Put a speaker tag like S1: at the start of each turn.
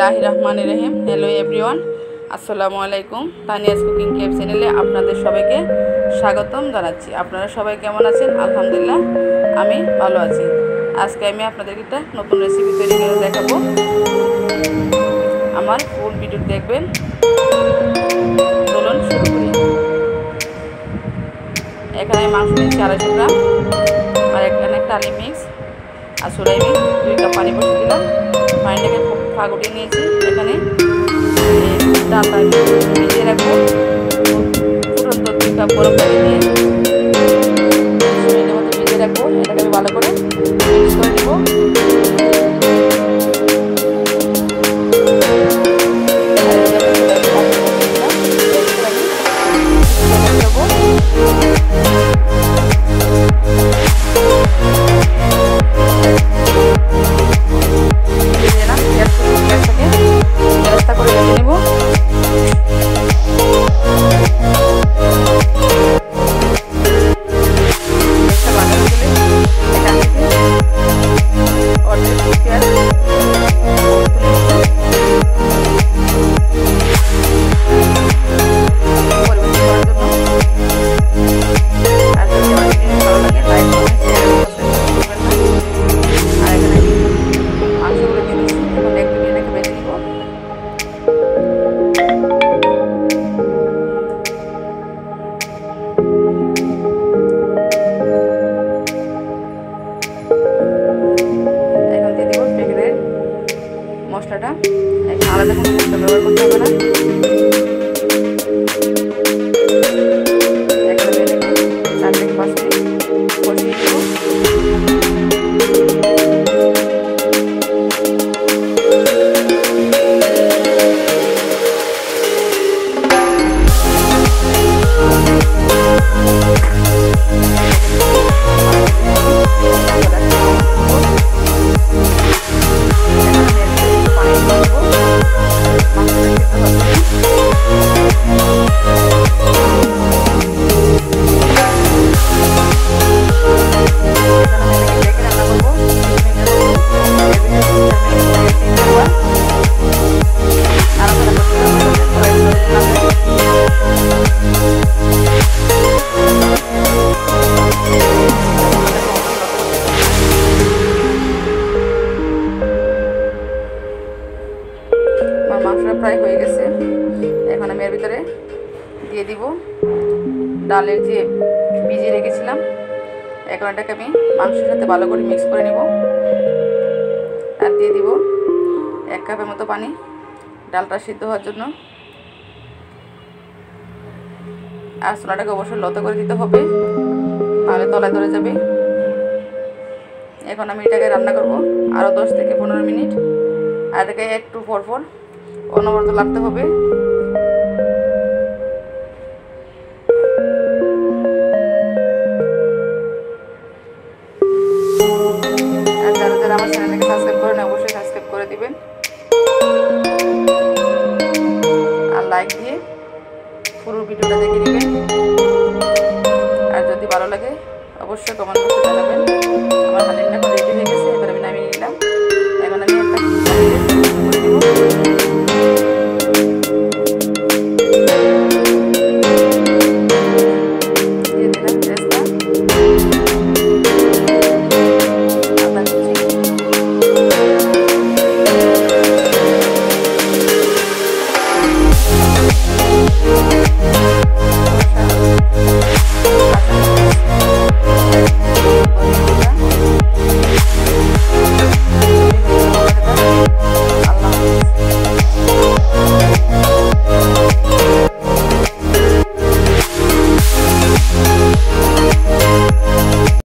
S1: বিসমিল্লাহির রহমানির রহিম। Hello everyone, আসসালামু আলাইকুম। তানিয়াস কুকিং কেপ চ্যানেলে আপনাদের সবাইকে স্বাগতম জানাচ্ছি। আপনারা সবাই কেমন আছেন? আলহামদুলিল্লাহ আমি ভালো আছি। আজকে আমি আপনাদেরকে একটা নতুন রেসিপি তৈরি করে দেখাবো। আমার ফুল ভিডিও দেখবেন। চলুন শুরু করি। এখানে মাংস নিচ্ছি 250 গ্রাম, আর এখানে একটা আলি মিক্স আর সোডাই মিক্স 2 কাপ পানি বসে দিলাম। পানিটাকে ফাঁক উঠিয়ে নিয়েছি। এখানে ডালটা ভিজিয়ে রাখবো। ফুটন্ত 2 কাপ গরম পানি দিয়ে মিনিটের মতো ভিজিয়ে রাখবো। এটাকে আমি ভালো করে মিক্স করে দেবো। মশলাটা আলাদা কোনো মশলা ব্যবহার করতে হবে না। একসাথে রেখে 4 থেকে 5 মিনিট কষিয়ে দেব। মাংসটা প্রায় হয়ে গেছে। এখন আমি এর ভিতরে দিয়ে দিব ডালের যে ভিজিয়ে রেখেছিলাম। এখন এটাকে আমি মাংসের সাথে ভালো করে মিক্স করে নেব। আর দিয়ে দিব 1 কাপের মতো পানি ডালটা সিদ্ধ হওয়ার জন্য। আর চুলাটাকে অবশ্যই লো করে দিতে হবে, তাহলে তলায় ধরে যাবে। এখন আমি এটাকে রান্না করব আরও 10 থেকে 15 মিনিট। আর এটাকে একটু পরপর অনবরত লাগতে হবে। আর যারা যারা আমার চ্যানেলটাকে সাবস্ক্রাইব করেন অবশ্যই সাবস্ক্রাইব করে দিবেন, আর লাইক দিয়ে পুরো ভিডিওটা দেখে নেবেন। আর যদি ভালো লাগে অবশ্যই কমেন্ট বক্সে জানাবেন। আমার হালিমটা রেডি হয়ে গেছে। এবার